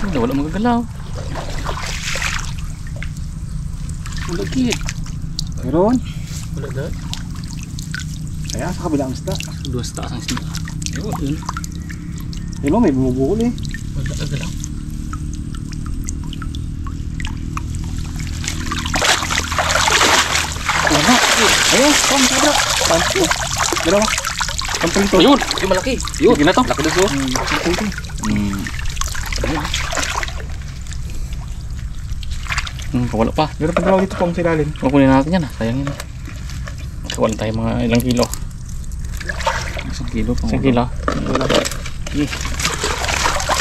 Wala magagalaw. Wala git. Meron. Wala dahil. Kaya sa kabilang isda. Dua sa taas ang isda. Yun. Yun o, may bumubukol eh. Wala magagalaw. Wala. Ayun, kom, sobra. Sampo. Dalawa. Sampung ito. Ayun! Yung malaki. Yun. Sige na to. Laki na to. Sampung ito. Wala pa. Meron pa dalawa dito pong silalim. Kukunin natin yan. Sayangin. Kawalan tayo mga ilang kilo. 1 kilo. 1 kilo. Wala.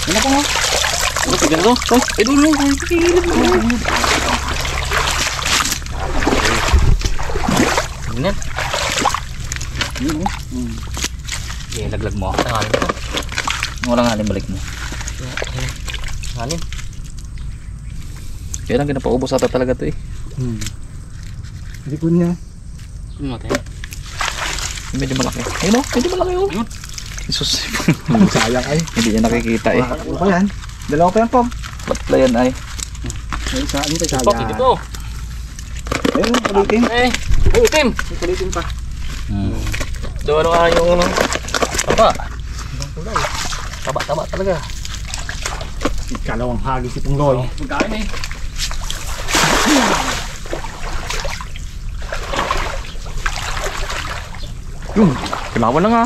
Ano pa nga? Ano pa ganito? Eh dulo. Pagkilip mo. Ganyan. Okay, laglag mo. Tangalin ko. Walang halin, balik mo. Halin. Kaya lang ginapaubos ata talaga ito eh. Hindi ko niya. Matay. Medyo malaki. Ayun o, medyo malaki o. Jesus. Sayang ay. Hindi niya nakikita eh. Ano pa yan? Dalawa pa yan pong. Patla yan ay. May isa, ano tayo sayang. Pok, ito po. Ayun, kulitin. Ay, itim. May kulitin pa. So ano nga yung ano? Taba. Taba talaga. Ikalawang hagis itong loy. Magkain eh. Yung, kilawan na nga.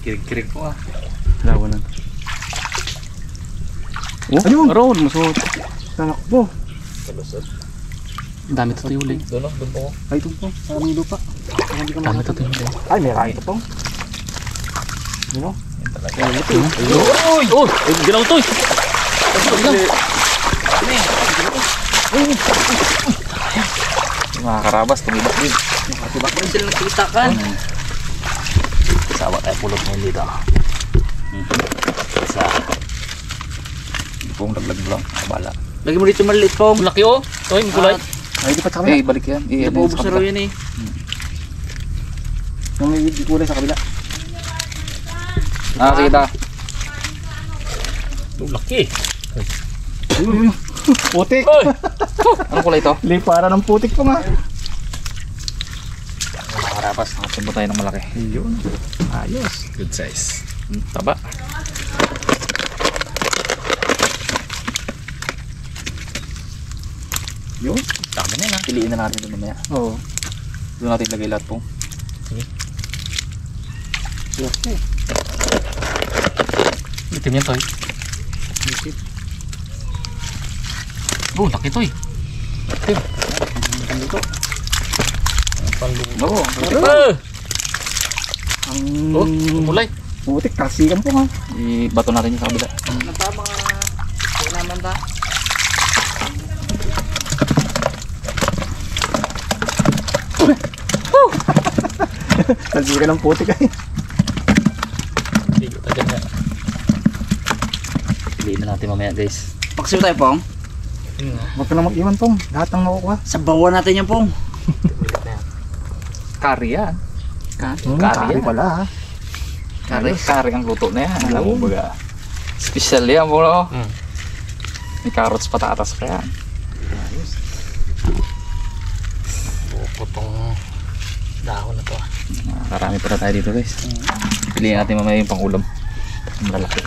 Kirig-kirig po nga. Kilawan na. Oh, ayun! Road, masot. Takbo. Ang dami ito tuyuli. Doon po. Ay, ito po. Sa aming lupa. Ang dami ito tuyuli. Ay, may rahay ito pong. Ano? Ayun ito. Uy! Uy! Ginaw ito eh! Mga karabas, tumibak din. Nakatibak mo rin sila nakikita kan. Sawa tayo pulot ngayon dito. Isa. Pong laglag mo lang. Bala. Lagi mo dito maliit pong. Laki oh. Ito yung kulay. Ay, di pa sa kabila. Eh, balik yan. Hindi pa ubos na rin yan eh. Yung may kulay sa kabila. Ah, sige ta. Laki. Putik. Anong kulay ito? Lipara ng putik po nga. Mga karabas. Nakasimbo tayo ng malaki. Yun. Ayos. Good size. Taba. Yun. Dami na yan. Piliin na natin ito mamaya. Oo. Doon natin lagay lahat po. Sige. Okay. Itim yan to eh. Oh, laki to eh. Itim. Ang dito. Oo. Ang kulay. Putik. Kasikan po nga. Ibato natin yung sa kabila. Ano pa mga naman ta? Kasikan ng putik ay. Ligo tayo dyan. Piliin na natin mamaya guys. Paksiw tayo pong. Huwag ka na mag-iwan pong. Lahat ng nakukuha. Sabawan natin yan pong. Kari yan. Kari pala ha. Kari ang luto na yan. Alam mo baga. Special yan po no. May carrots patatas pa yan. Buko tong dahon na to. Karami pa na tayo dito guys. Piliin natin mamaya yung pangulam. Ang lalaki.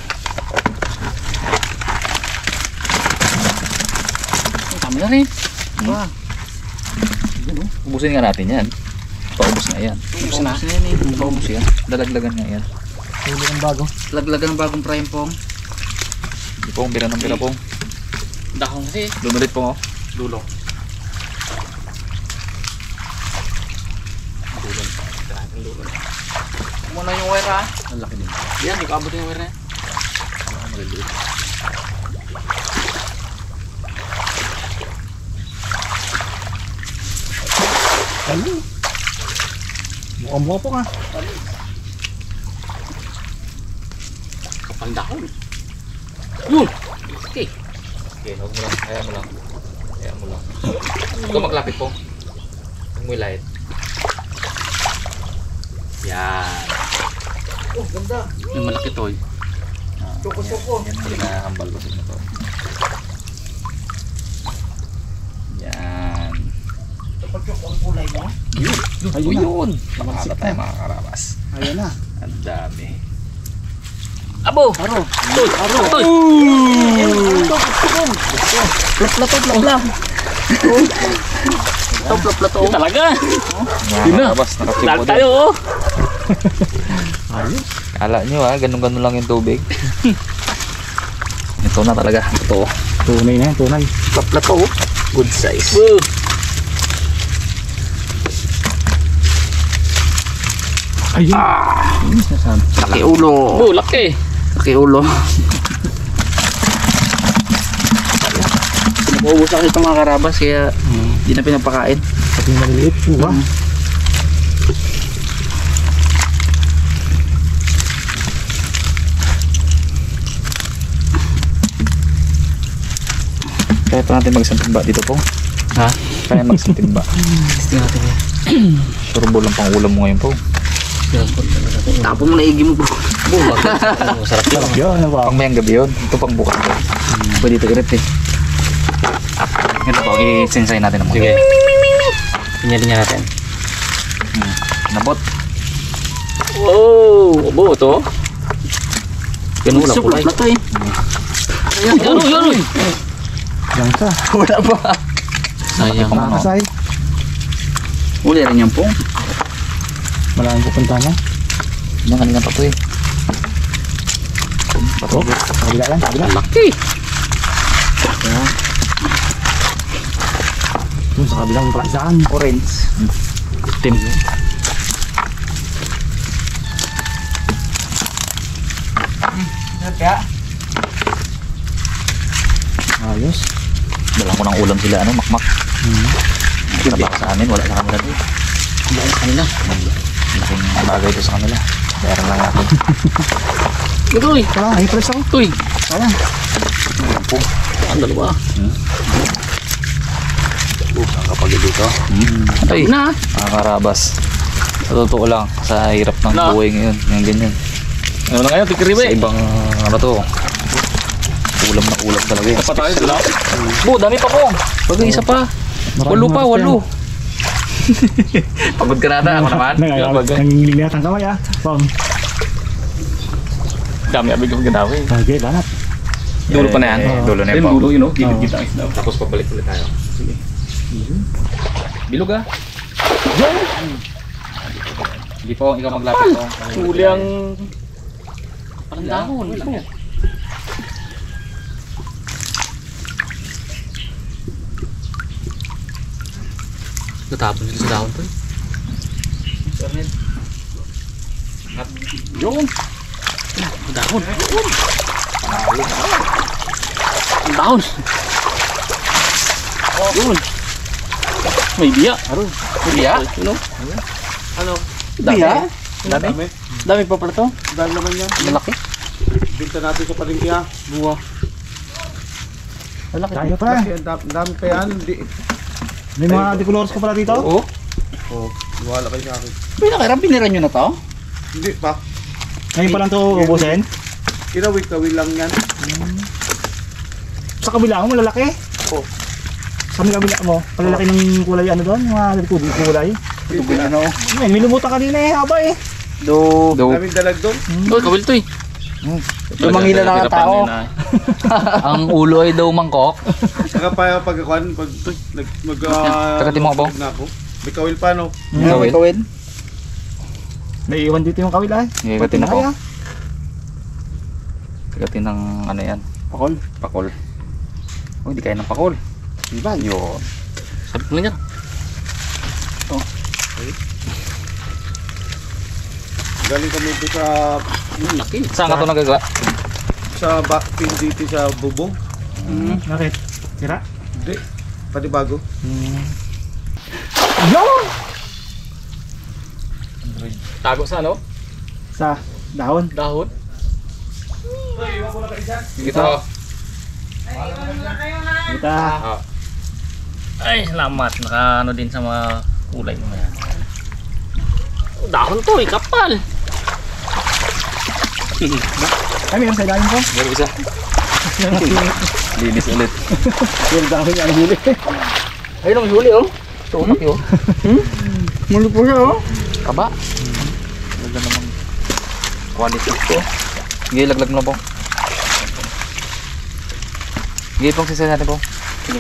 Kami na rin. Ubusin nga natin yan. Paubos na yan. Ubus na yan eh. Paubos yan. Dalaglagan nga yan. Huli ng bago. Laglagan ng bagong prime pong. Hindi pong, bira ng bira pong. Dahon kasi. Lunulit pong oh. Dulo. Muna yung wire ha. Ang laki din. Yan, di ko abot yung wire na. Maliliit. Ayun. Mukhang po nga. Kapal dahon. Yun! Okay. Okay, huwag mo lang. Kaya mo lang. Kaya mo lang. Huwag ka maglapit po. Huwag mo ilahit. Yan. Oh, ganda. Yung malaki to eh. Suko-suko. Yan pinahambal ko sa inyo to. Yan. Suko-suko ang kulay mo. Ayun yun. Makakata tayo mga karabas. Ayan na. Ang dami. Abo! Aro. Atoy! Plap-plap. Plap-plap. Talaga! Mga karabas, nakasipo Lahat din. tayo oh! Ayun. Kala nyo ganun-ganun lang yung tubig. Ito na talaga. Ito. Tunay na yan, tunay. Plap-plap oh! Good size. Ayun. Laki ulo. Oh, laki. Laki ulo. Nakuubos ako itong mga karabas kaya hindi na pinapakain. Pati maliliit. Uwa. Kaya pa natin magsantimba dito po. Ha? Kaya magsantimba. Tingnan natin yan. Surbo lang pang ulam mo ngayon po. Tapo mo na igi mo bro. Masarap yun. Yan, ano ba? Pang mayang gabi yun. Ito pang bukas po. Pwede ito irit eh. Ito po, i-sensay natin ang Sige. mga. Pinyarin natin. Nabot. Wow! Abo ito. Ganun wala kulay. Plap-plap to eh. Yan. Yan sa. Wala pa. Sayang. Nakakasay. Uli rin yan po. Maraming pupunta na. Yan kanina pa to eh. Oh, sa kabila yan, sa kabila. Laki. Dun sa kabilang plasaan. Orange. Tim. Ayos. Dalang ko ng ulam sila, makmak. Trabaho sa amin, wala sa kanila doon. Wala sa kanila. Malaking bagay ito sa kanila. Meron lang natin. Uy! Wala, ay press ako. Uy! Sayang. Ang dalawa. Ang kapag dito. Ay, Na! mga karabas. Sa totoo lang, sa hirap ng Na. buhay ngayon, yung ganyan. Ano na ngayon? Sa Tikribe. ibang, to, ulam na ulam talaga yun. Pa tayo sila. Bu, dami pa po. Bagay isa pa. Maraming Walo. Pagod ka nata, ako naman. Nangingilingat ang kamay ah. Pang. Dami abig yung ganawi. Bagay, banat. Dulo pa na yan. Oo. Dulo na yun po. yun o. Gilid-gilid ang isda. Tapos pabalik ulit tayo. Bilog ah. Hindi po, ikaw maglapit po. Huli ang... Parang dahon. Natapon nila sa dahon to eh. Yun! Dahon! Ang dahon! Yun! May biya! May biya? Ano? Ano? Biya? Dami? Dami pa pala to? Dahil naman yan. Malaki? Binta natin sa palengke ah. Buwa. Malaki. Tayo pa. Dami pa yan. May mga decolores ka pala dito? Oo. Oo. Wala kayo sa akin. Pinakairam, pinira nyo na to? Hindi pa. Ngayon pa lang ito ubusin? Kinawit-kawit lang yan. Sa kabila mo, malalaki? Oo. Sa kabila mo, malalaki ng kulay ano doon? Yung mga kulay? Ito ano. May lumutan kanina eh, haba eh. Do. Daming dalag doon. Uy, kawil to eh. Lumangila lang ang tao. Ang ulo ay daw mangkok. Saka pa pagkakuan, pag Kakati mo ba? na ako. May kawil pa no? Kawil? kawin. Naiiwan dito yung kawil ah. Gagatin ako. Kaya. Gagatin ng ano yan. Pakol. Pakol. Oh, hindi kaya ng pakol. Diba? Yun. Sabi ko lang yan. Galing kami dito sa Laki. Saan ka ito nagagawa? dito sa bubong. Bakit? Tira? Hindi. Panibago. Yun! Tago sa ano? Sa dahon. Dahon. Dito. Kita. Ay, salamat. Naka ano din sa mga kulay mo yan. Dahon to eh, kapal. Ay, meron sa ilalim po. Meron isa. Linis ulit. Yung dami niya ang huli. Ayun ang huli oh. Ito utak yun. Muli po siya oh. Kaba. Wala namang quality ko. Sige, laglag mo lang po. Sige pong sisay natin po. Sige.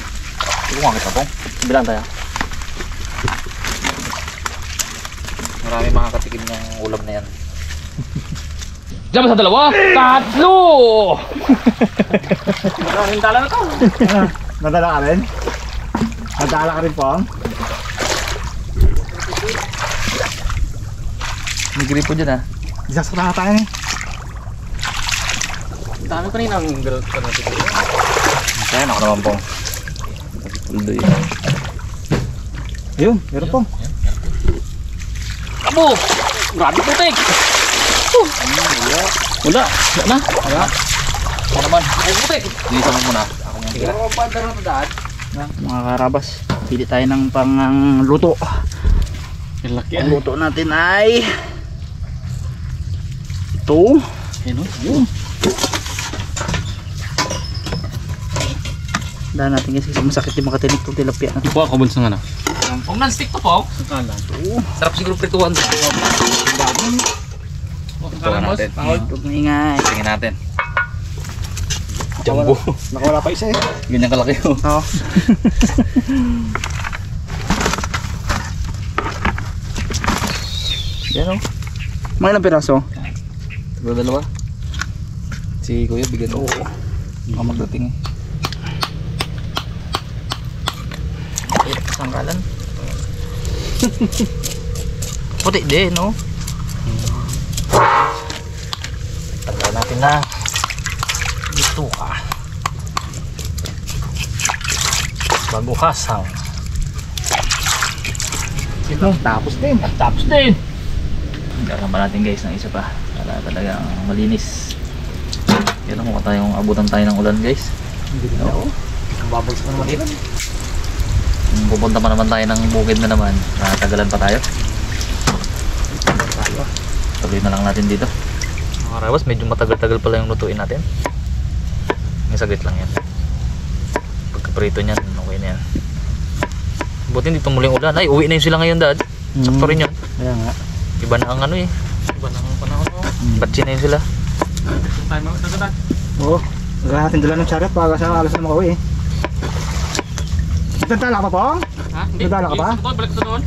Ikuha kita po. Bilang tayo. Marami makakatikim ng ulam na yan. Diyan sa dalawa. Tatlo. Maraming dala na to. Nadala ka rin? Nadala ka rin po. May gripo dyan ah. Isasakta na tayo eh. Dami pa rin ang galat ka natin. Kaya ako naman po. Puldo yun. Ayun, meron po. Abo! Grabe putik! Wala. Wala na. Wala. Ako naman. Ay putik! Lilisan mo muna. Ako muna. Sige. Ano pa daro na daan? Mga karabas, pili tayo ng pang luto. Yung laki Ang luto natin ay ito. Ayun. Dahan natin guys kasi masakit yung makatinig itong tilapia. Ipo ako bulsa nga na. Kung non-stick to po. Sarap siguro prituhan. Tuwan natin. Huwag maingay. Tingin natin. Jumbo. Nakawala pa isa eh. Ganyan kalaki oh. Oo. Yan oh. Mga ilang piraso? Dalawa. Si Kuya bigyan mo. Baka magdating eh. Sangkalan. Puti din no? Tanggal natin na. Dito ka. Bago hasang. Ito, tapos din. Tapos din. Gagamba natin guys ng isa pa. Para talagang malinis. Yan mo tayong abutan tayo ng ulan guys. Oo. Babagsak naman dito. Pupunta pa naman tayo ng bukid na naman. Natagalan pa tayo. Tuloy na lang natin dito. Mga karabas, medyo matagal-tagal pala yung lutuin natin. May saglit lang yan. Pagkaprito niyan, okay na yan. Buti hindi tumuling ulan. Ay, uwi na yun sila ngayon dad. Sakto rin yun. Kaya nga. Iba na ang ano eh. Iba na ang panahon mo. Batsi na yun sila. Tayo mga nagatan. Oo. Wala natin dala ng chariot para sa alas na makauwi eh. Nagdala ka pa po? Ha? Hindi. Nagdala ka ba? Balik sa doon.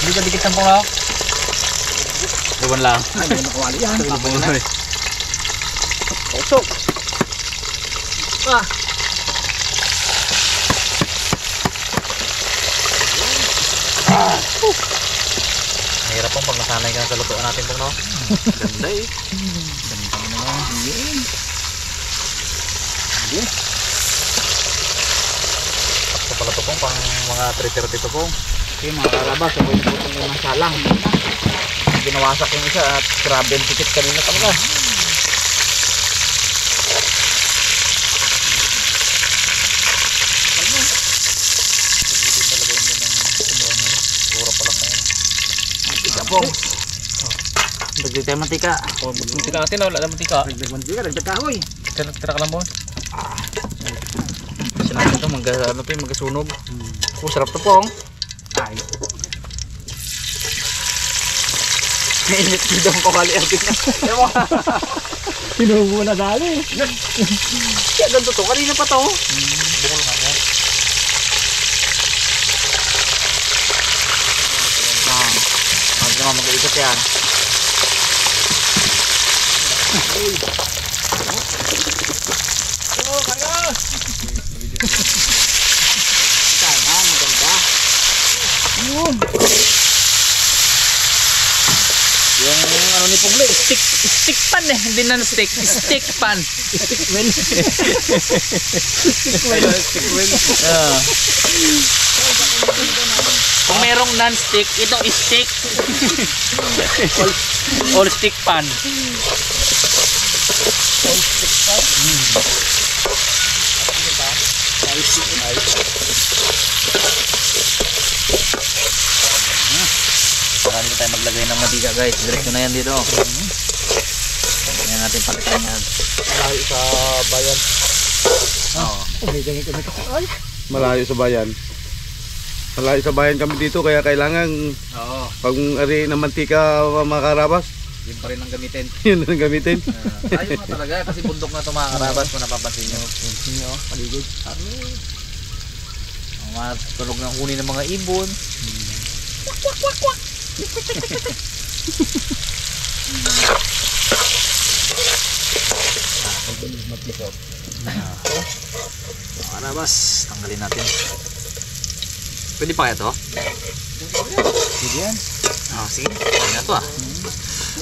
Hindi ka dikit ng punglaw? Iwan lang. Ay, may nakawali yan. Usok. Ah. Mahirap pong pag nasanay ka sa lutuan natin pong no? Ganda eh. Ganda mo naman. Sakto pala ito pong pang mga 3:30 ito pong. Okay, mga karabas, ako yung putong yung salang. Ginawasak yung isa at grabe ang tikit kanina talaga. Mantika po. Dagdag tayo mantika. Mantika natin wala na mantika. Dagdag mantika, dagdag kahoy. Tira ka lang pong. Kasi natin ito, magkasunog. Oh, sarap to pong. Ay. Mainit dito ang kawali ang tingnan. Ewan. Sinubo na dali. Kaya ganito to, kanina pa to. Bukol nga yan. Huwag naman mag-iikot yan. Sana, maganda. Yun. Yung ano ni Pugli, stick pan eh, hindi na stick pan. Stick well. Kung merong non-stick, itong stick. All stick pan. Hindi na tayo maglagay ng mantika guys. Diretso na yan dito. Yan natin palitan yan. Malayo sa bayan. Oo. May dangin kami kasi. Ay! Malayo sa bayan. Malayo sa bayan kami dito kaya kailangan Oo. pag ari ng mantika mga karabas, Yun pa rin ang gamitin. yun ang gamitin. Ayun nga talaga. Kasi bundok na ito mga karabas kung napapansin nyo. Sino? Paligid. Ang mga tulog ng huni ng mga ibon. Mga karabas, tanggalin natin. Pwede pa kaya ito? Sige yan. Sige. Pwede na ito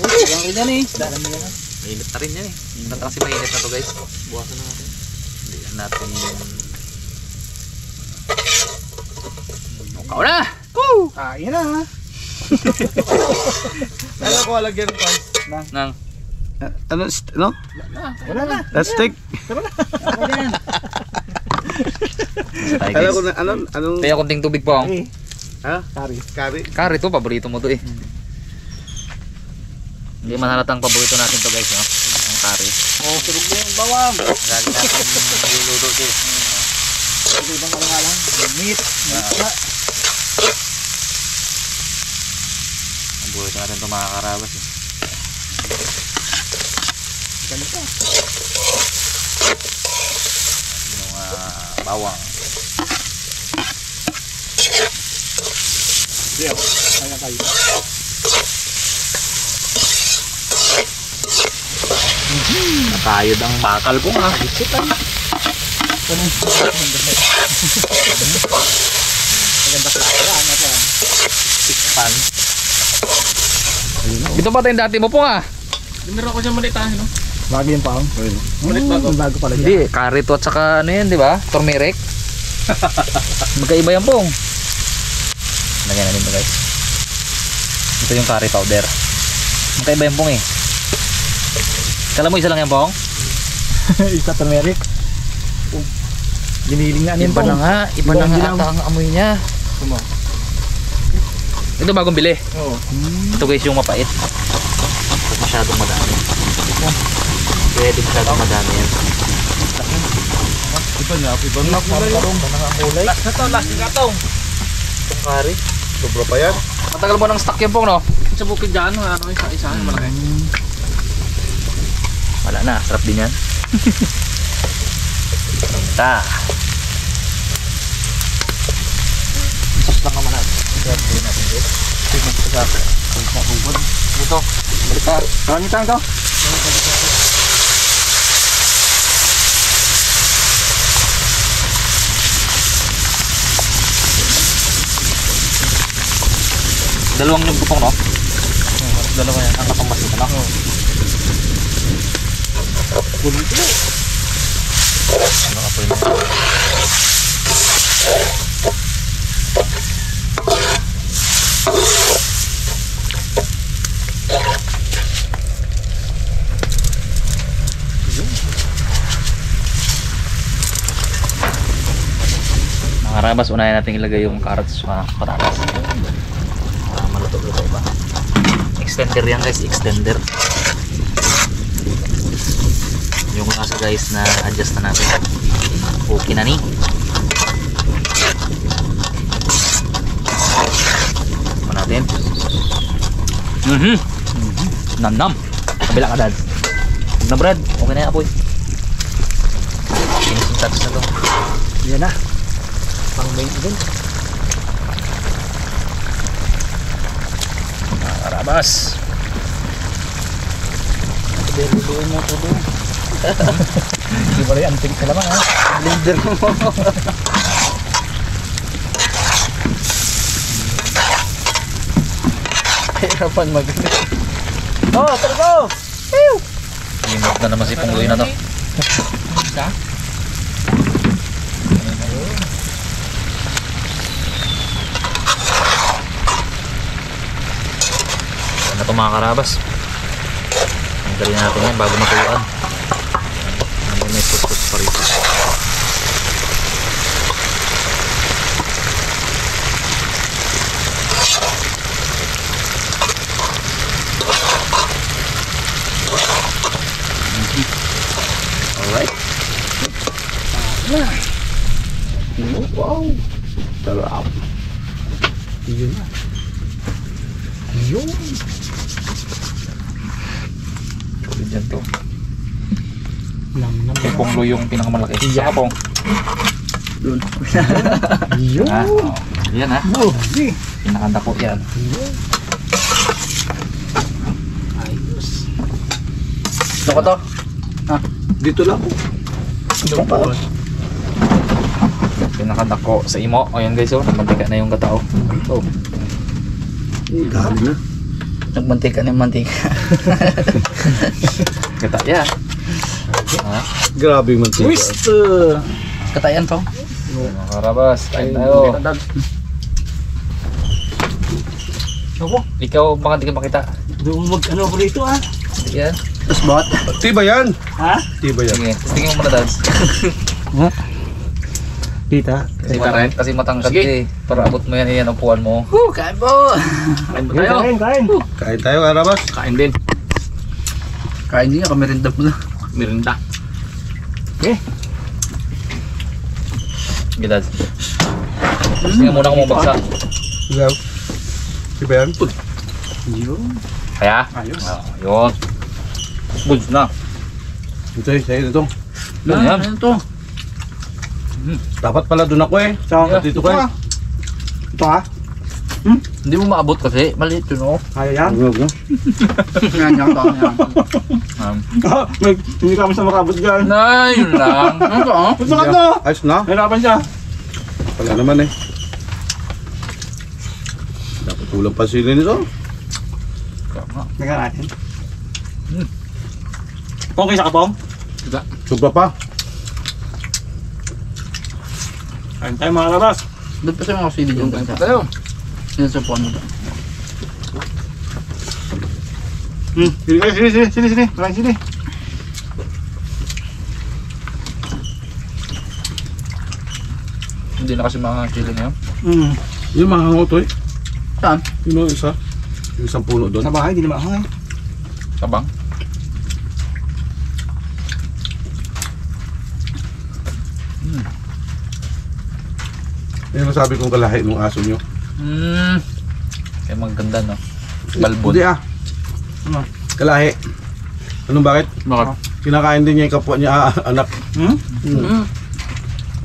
Ang ina ni. Dalam yan. Mainit na rin yan eh. Mainit kasi mainit na to guys. Buwasan na natin. Hindi natin yung... Mukaw na! Woo! Kain na. Ano ko alagyan pa? Nang... Ano? No? Wala na. Let's take. Ako yan. Tayo Alam ko guys. na anong Kaya kunting tubig po. Eh, ha? kari. Kari. Kari to, paborito mo to eh. Hindi man halatang paborito natin to guys, no? Ang kari. Oh, turog na yung bawang. Lagi natin niluluto to eh. Ito ibang ano nga lang. Meat. Meat na. Ang buhito natin to mga karabas eh. Ganito. Yung bawang. Diyo. Kaya kayo. Nakayod ang bakal ko nga. Chicken. Maganda klase lang. Tikpan. Ito ba tayong dati mo po nga? Meron ako dyan malitahin, no? Bago yung paong. Ulit bago. Bago pala dyan. Hindi, kari to at saka ano yan, di ba? Turmeric. Magkaiba yan pong. Lagyan natin ito guys. Ito yung curry powder. Magkaiba yan pong eh. Kala mo isa lang yan pong? Isa turmeric. Giniling na Iba na nga. Iba na nga ata ang amoy niya. Ito bagong bili. Oo. Ito guys yung mapait. Ito masyadong madami. Pwede masyadong madami yan. Iba na kulay. kulay. Last na to, last na to. Itong curry. Sobra pa yan. Matagal mo ng stock yan pong, no? Sa bukid dyan, ano, isa malaki. Wala na, sarap din yan. Ta. Sus lang naman natin. Gagawin natin guys. Ito. Balitar. Kalangitan ko. Dalawang yung butong, no? Dalawa yan. Ang kapambas nito, no? Gulong ito. Ano ka po yung mga rabas, unahin natin ilagay yung carrots sa patatas para maluto-luto ba. Extender yan guys, extender. Yung lasa guys na adjust na natin. Okay na ni. Ano natin? Nam-nam. Kabila ka dad. Na Brad, okay na yan apoy. Finishing touch na to. Yan na. Pang main event. Karabas. Luluin mo ito doon. Hindi ba rin anting ka naman ha? Blender mo. Hirapan magaling. Oh, talaga! Limot na naman si Pungloy na to. Ano to mga karabas? Tanggalin natin yan bago matuluan. May puspos pa rito. na. Wow. Sarap. Yun na. Yun. Solid yan to. Nam. Yung ponglo yung pinakamalaki. Saka pong. Yun. Ah, oh. Yan ha. Oh, sige. Pinakandako yan. Ayos. Ito ko to. Dito lang. Ito pa. Pinakandako sa imo. O yan guys, oh. Nagmantika na yung katao. Oh. Dami na. Nagmantika na yung mantika. Kata yan. Ha? Grabe yung mantika. Twist. Kata yan to. Mga karabas, kain tayo. Ako. Ikaw baka di ka makita. Doon mag-ano ako rito ah. Yan. Tapos bot. Tiba yan. Ha? Tiba yan. Sige, tapos tingin mo muna dads. Kita. Kasi matangkad ka eh. Para abot mo yan, yan upuan mo. Kain po. Kain po tayo. Kain. Kain tayo, Arabas. Kain din. Kain din ka, merinda mo na. Merinda. Sige dads. Tapos tingin muna kung mabagsak. Ikaw. Tiba yan. Yun. Kaya? Ayos. Yun. Buds na. Ito eh, sa'yo ito. Yan, yan. Ano to? Dapat pala doon ako eh. Saan? Dito ka. Ito ha? Hindi mo maabot kasi. Maliit yun oh. Kaya yan? Huwag na. Yan, yan to. Yan. Hindi kami sa makabot dyan. Na, yun lang. Ano to? Oh? Gusto ka to? Ayos na. Hirapan siya. Wala naman eh. Dapat kulang pa sila nito. Tingnan natin. Pong, kaysa ka Pong? Sobra pa. Kain tayo mga labas. Doon pa sa mga sili dyan. Kain tayo. Sinusupuan mo to. Sili. Kain sili. Hindi na kasi mga chili na yun. Yung mga hango to eh. Saan? Yung isa. Yung isang puno doon. Sa bahay, di na maahang eh. Sabang. Yan ang sabi kong kalahi ng aso nyo. Kaya maganda no. Balbon. Hindi ah. Ano? Kalahi. Anong bakit? Bakit? Kinakain din niya yung kapwa niya anak. Yun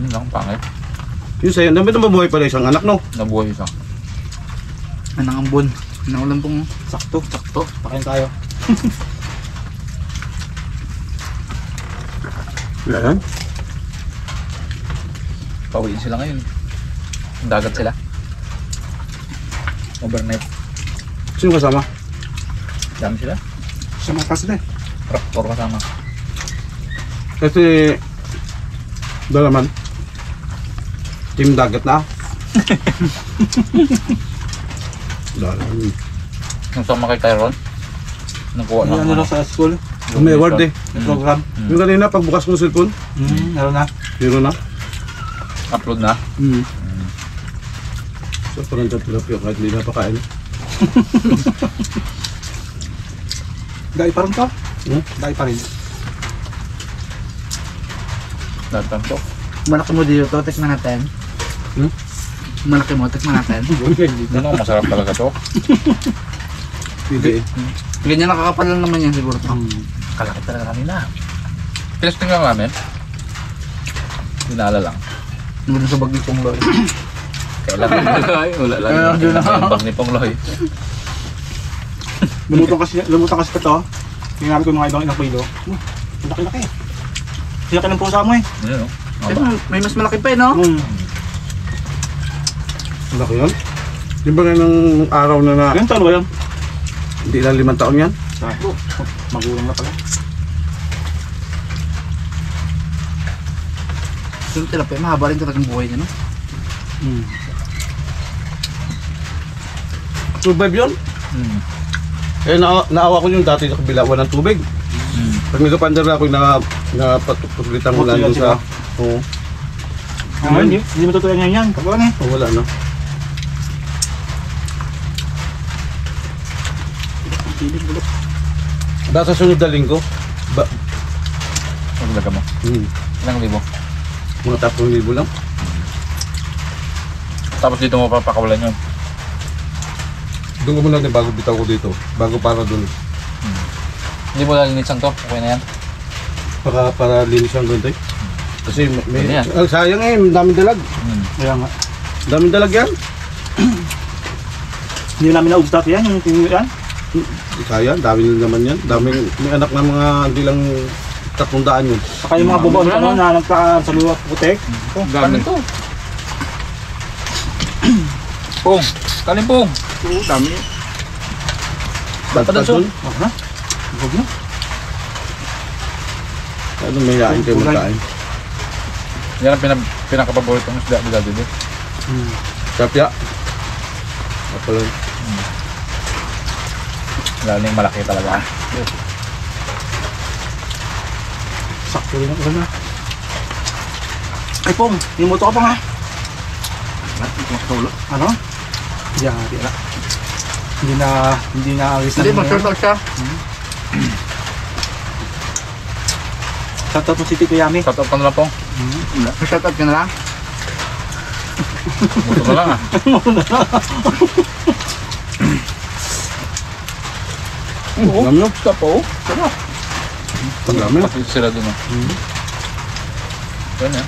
lang, pangit. Yun sa'yo, namin na mabuhay pala isang anak no? Nabuhay isa. Anang ambon. Anang ulam pong Sakto. sakto. Pakain tayo. Yan. Pauwiin sila ngayon. Dagat sila. Overnight. Sino kasama? Dami sila. Sa mata sila eh. Raptor kasama. Kasi dalaman. Team dagat na. Dalaman. Nung sama kay Tyron, nakuha Ano ng lang sa school? May award eh. Program. Yung kanina pagbukas ko ng cellphone, Meron na. zero na. Upload na. So parang tilapia kahit hindi napakain. Dahil pa rin to? Hmm? Dahil pa rin. Natanto. Malaki mo dito to. Tikman natin. Malaki mo. Tikman natin. Ano, masarap talaga to. Hindi eh. Ganyan nakakapal lang naman yan siguro to. Kalaki talaga kanina. Tinesting lang namin. Dinala lang. Nandun sa bag ni Pong Loy. Kailan? Wala lang. Kaya yun na. Yung bag ni Pongloy. Lumutan kasi pa to. Tingnan ko mga ibang ilang kilo. Ang laki-laki. Siyaki ng pusa mo eh. Ano no? May mas malaki pa eh, no? Laki yun. Di ba nga ng araw na Ilan taon ba yun? hindi lang 5 taon yan? Sabi. Magulang na pala. Yung tilapia, mahaba rin talagang buhay niya, no? Survive yun? Eh naawa ko yung dati sa kabila walang tubig. Pag nagapandar na ako napatuglitan mo lang doon sa... Oo. Hindi matutuyan yan. Pag wala na eh. Oh, wala na. Dahil sa sunod na linggo. Ang laga mo. Ilang libo? Mga 3,000 lang. Tapos dito mo papakawalan yun. Doon ko muna din bago bitaw ko dito. Bago para doon. Hindi mo lalinisan to, okay na yan. Para linis ang ganito eh. Kasi may Ano yan? sayang eh, daming dalag. Kaya nga. Daming dalag yan. Hindi namin naugtap yan, yung yan. Sayang, dami nila naman yan. Daming, may anak na mga hindi lang 300 yun. Saka yung mga bubaon Wala na nagkaan sa luwak putek. Kanin to. Pong, kanin pong. Oo, dami. Ba't pa doon, Doon. Wag na. Wag na. Ano may yain kayo magkain. Yan ang pinakapaborito ng isda nila dito. Kapya. Kapala. Lalo na yung malaki talaga. Sakto rin ang ulan na. Ay Pong, yung moto ka pa nga. Ano? Diyan, di na. Hindi na alis na. Hindi, mag-short siya. Shoutout mo si Tito Yami. Cut off ka na lang pong. Short out ka na lang. Buto na lang ah. Alam nyo? Stop po. Ang dami. Pati sila dun ah. Yan yan.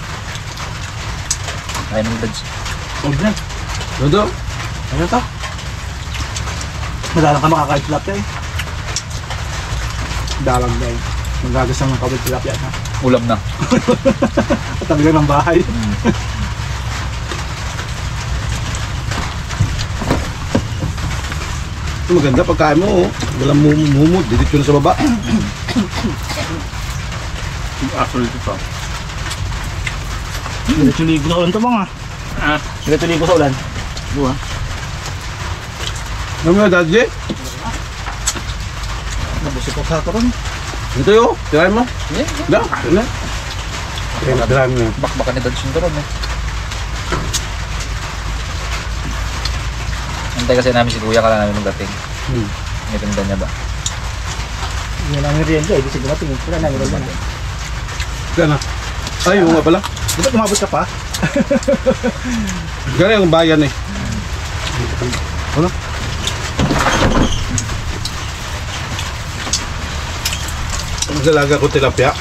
Ayaw ng dads. Huwag na. Dodo. Ano to? Madalang ka makakain tilapia eh. Dalang na eh. Magagasang ng kawit tilapia na. Ulam na. Katabi lang ng bahay. Ito maganda pagkain mo. Oh. Walang mumumud. Dito na sa baba. Actually, ito. Diretso ligo sa ulan to mga. Diretso ligo sa ulan. Buha. Alam mo, Daddy? Nabusi ko sa karon. Ito yun. Tirahin mo. Yeah. Da. Wala. Tirahin mo yan. Bakbakan ni dads yung karon eh. Antay kasi namin si kuya kala namin magdating. May tinda niya ba? Yan ang merienda eh. Di siguro tingin. Wala na merienda na. Kaya na. Ay, yung nga pala. Di ba tumabot ka pa? Gano'n yung bayan eh. Ano? Ang dalaga ko tilapia.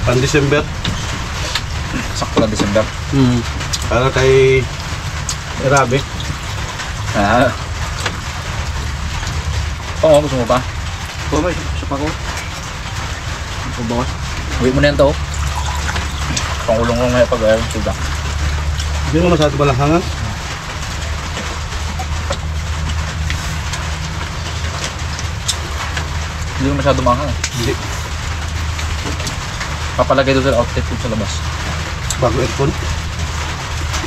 Pan December. Sakto lang December. Para kay Rabi. Ah. Oo, gusto mo pa? Oo, may isa pa ko. Bubawas. Uwi mo na yan to. Pangulong ko ngayon pag-ayaw suda. Hindi mo masyado malahangan. Hindi mo masyado mahal. Hindi. Papalagay doon sa outlet food sa labas. Bago aircon.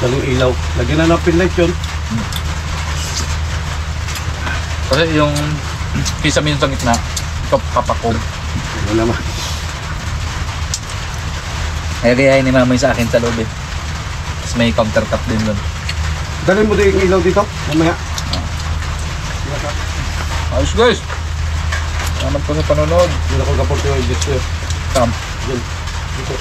Daling ilaw. Lagyan na ng pin light yun. Kasi yung pisa minsan sa gitna, ito papakog. Ano naman. Kaya gayahin ni mama yung sa akin sa loob eh. Tapos may countertop din doon. Dalhin mo din yung ilaw dito. Mamaya. Ayos guys! Salamat po sa panonood. Hindi ako kapag yung dito. Sam. Dito.